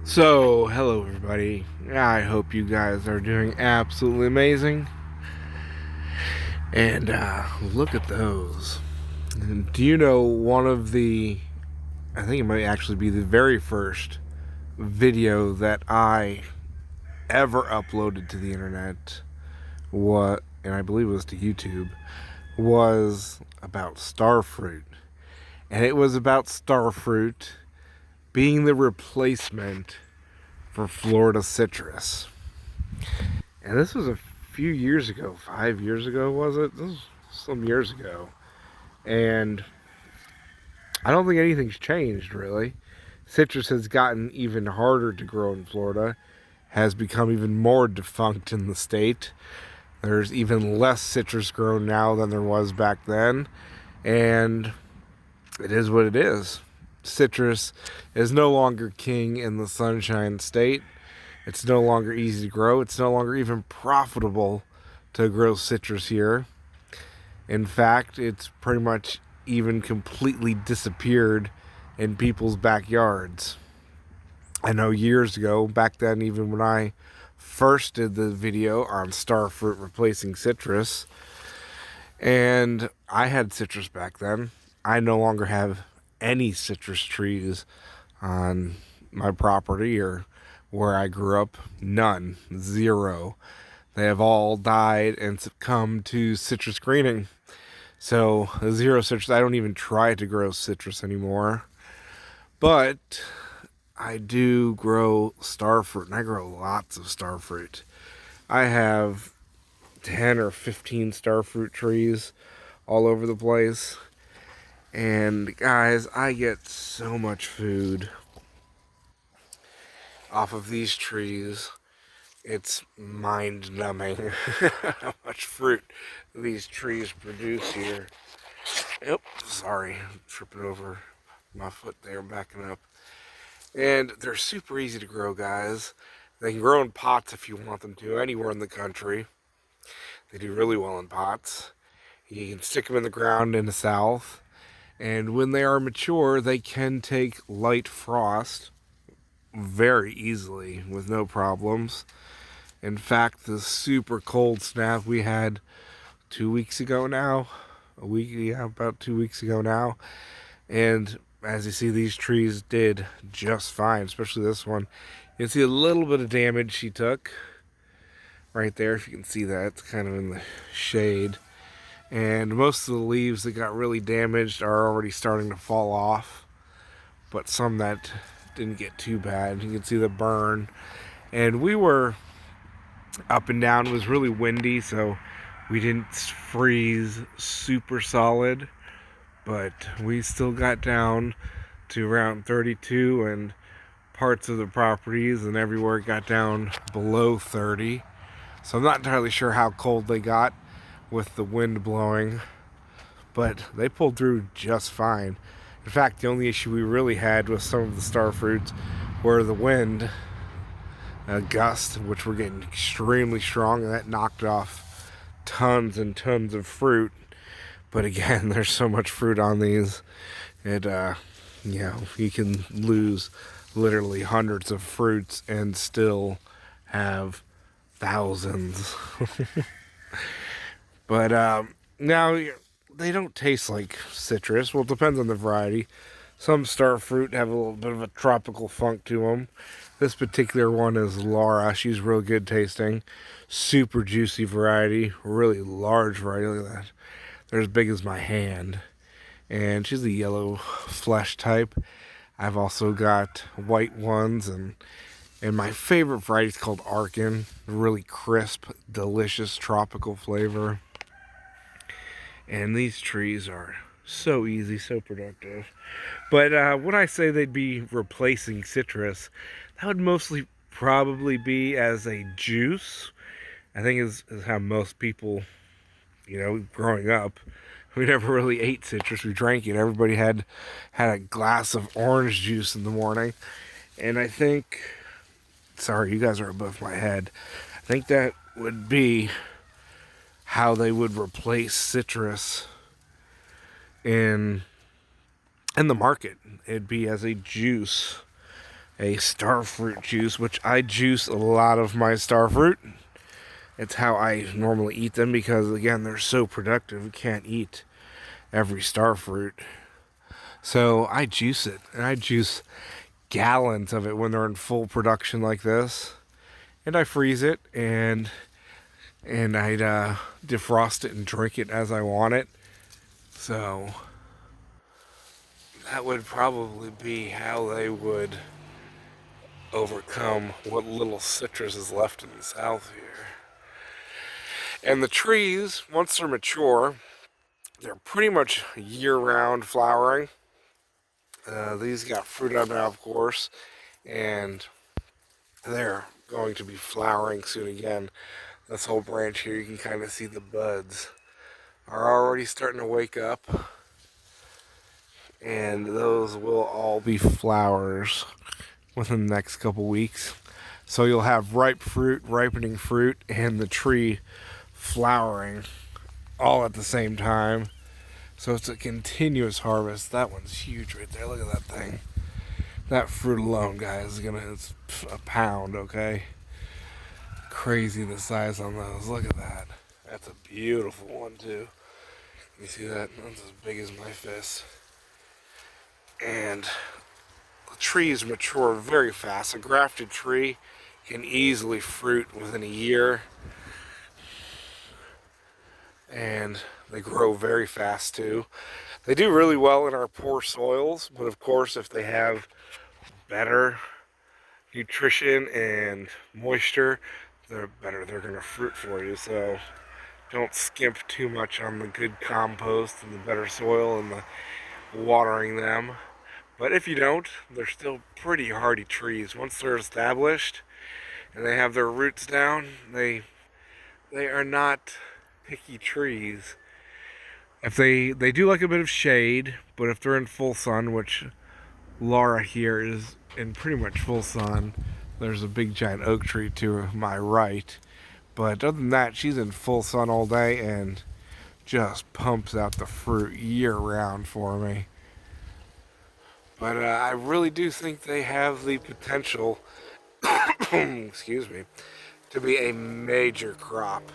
So, hello everybody. I hope you guys are doing absolutely amazing. And look at those. Do you know one of I think it might actually be the very first video that I ever uploaded to the internet, and I believe it was to YouTube, was about Starfruit. And it was about Starfruit being the replacement for Florida citrus. And this was a few years ago, 5 years ago, was it? This was some years ago. And I don't think anything's changed, really. Citrus has gotten even harder to grow in Florida, has become even more defunct in the state. There's even less citrus grown now than there was back then. And it is what it is. Citrus is no longer king in the Sunshine State. It's no longer easy to grow. It's no longer even profitable to grow citrus here. In fact, it's pretty much even completely disappeared in people's backyards. I know years ago, back then, even when I first did the video on Starfruit replacing citrus, and I had citrus back then, I no longer have any citrus trees on my property or where I grew up. None. Zero. They have all died and succumbed to citrus greening. So, zero citrus. I don't even try to grow citrus anymore. But I do grow starfruit, and I grow lots of starfruit. I have 10 or 15 starfruit trees all over the place. And guys, I get so much food off of these trees. It's mind-numbing how much fruit these trees produce here. Yep, sorry, I'm tripping over my foot there, backing up. And they're super easy to grow, guys. They can grow in pots if you want them to, anywhere in the country. They do really well in pots. You can stick them in the ground in the south. And when they are mature, they can take light frost very easily with no problems. In fact, the super cold snap we had 2 weeks ago now, about 2 weeks ago now, and as you see, these trees did just fine, especially this one. You can see a little bit of damage she took right there, if you can see that. It's kind of in the shade. And most of the leaves that got really damaged are already starting to fall off, but some that didn't get too bad. You can see the burn. And we were up and down. It was really windy, so we didn't freeze super solid, but we still got down to around 32, and parts of the properties and everywhere got down below 30. So I'm not entirely sure how cold they got with the wind blowing, but they pulled through just fine. In fact, the only issue we really had with some of the starfruits were the wind gust, which were getting extremely strong, and that knocked off tons and tons of fruit. But again, there's so much fruit on these, you can lose literally hundreds of fruits and still have thousands. But now they don't taste like citrus. Well, it depends on the variety. Some starfruit have a little bit of a tropical funk to them. This particular one is Laura. She's real good tasting. Super juicy variety. Really large variety. Look at that. They're as big as my hand. And she's a yellow flesh type. I've also got white ones, and my favorite variety is called Arkin. Really crisp, delicious tropical flavor. And these trees are so easy, so productive. But when I say they'd be replacing citrus, that would mostly probably be as a juice. I think is how most people, growing up, we never really ate citrus. We drank it. Everybody had a glass of orange juice in the morning. And I think, sorry, you guys are above my head. I think that would be how they would replace citrus in the market. It'd be as a juice. a Starfruit juice, which I juice a lot of my Starfruit. It's how I normally eat them because, again, they're so productive. You can't eat every Starfruit. So I juice it, and I juice gallons of it when they're in full production like this. And I freeze it, and I'd defrost it and drink it as I want it. So that would probably be how they would overcome what little citrus is left in the south here. And the trees, once they're mature, they're pretty much year-round flowering. These got fruit up now, of course, and they're going to be flowering soon again. This whole branch here, you can kind of see the buds are already starting to wake up, and those will all be flowers within the next couple weeks. So you'll have ripe fruit, ripening fruit, and the tree flowering all at the same time. So it's a continuous harvest. That one's huge right there. Look at that thing. That fruit alone, guys, it's a pound, okay? Crazy the size on those. Look at that. That's a beautiful one, too. You see that? That's as big as my fist. And the trees mature very fast. A grafted tree can easily fruit within a year. And they grow very fast, too. They do really well in our poor soils, but of course, if they have better nutrition and moisture, they're going to fruit for you. So don't skimp too much on the good compost and the better soil and the watering them. But if you don't, they're still pretty hardy trees. Once they're established and they have their roots down, they are not picky trees. If they do like a bit of shade, but if they're in full sun, which Laura here is in pretty much full sun, there's a big giant oak tree to my right. But other than that, she's in full sun all day and just pumps out the fruit year round for me. But I really do think they have the potential, excuse me, to be a major crop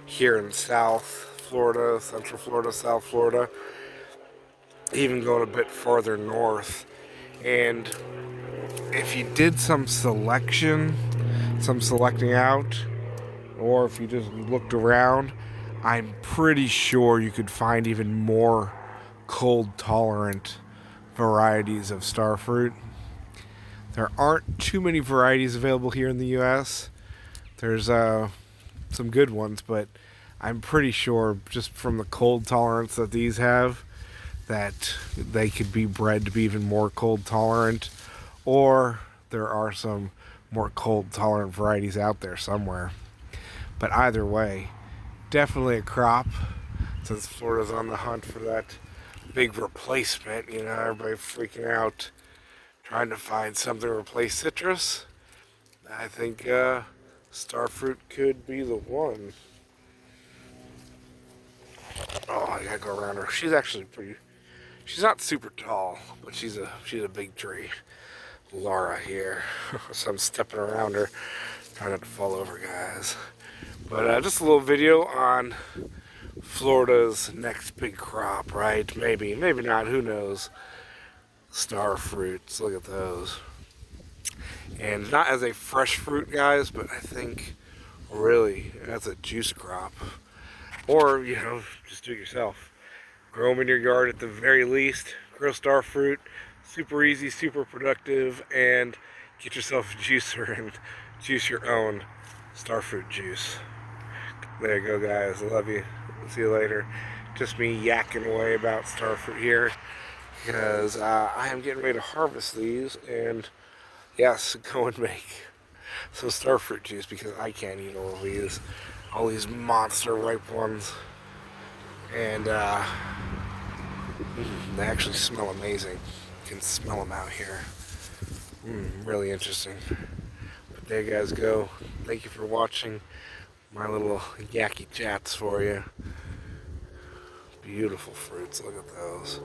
here in South Florida, Central Florida, South Florida, even going a bit farther north. And if you did some selecting out, or if you just looked around, I'm pretty sure you could find even more cold tolerant varieties of Starfruit. There aren't too many varieties available here in the US. There's some good ones, but I'm pretty sure just from the cold tolerance that these have, that they could be bred to be even more cold tolerant, or there are some more cold tolerant varieties out there somewhere. But either way, definitely a crop, since Florida's on the hunt for that big replacement. You know, everybody freaking out trying to find something to replace citrus. I think Starfruit could be the one. Oh, I gotta go around her. She's actually pretty. She's not super tall, but she's a big tree. Laura here. So I'm stepping around her, trying not to fall over, guys. But just a little video on Florida's next big crop, right? Maybe not, who knows. Starfruits, look at those. And not as a fresh fruit, guys, but I think really as a juice crop. Or, you know, just do it yourself. Grow them in your yard at the very least. Grow Starfruit. Super easy, super productive, and get yourself a juicer and juice your own Starfruit juice. There you go, guys. I love you. See you later. Just me yakking away about Starfruit here, because I am getting ready to harvest these, and yes, go and make some Starfruit juice, because I can't eat all these monster ripe ones. And they actually smell amazing. You can smell them out here. Really interesting. But there you guys go. Thank you for watching my little yacky chats for you. Beautiful fruits. Look at those.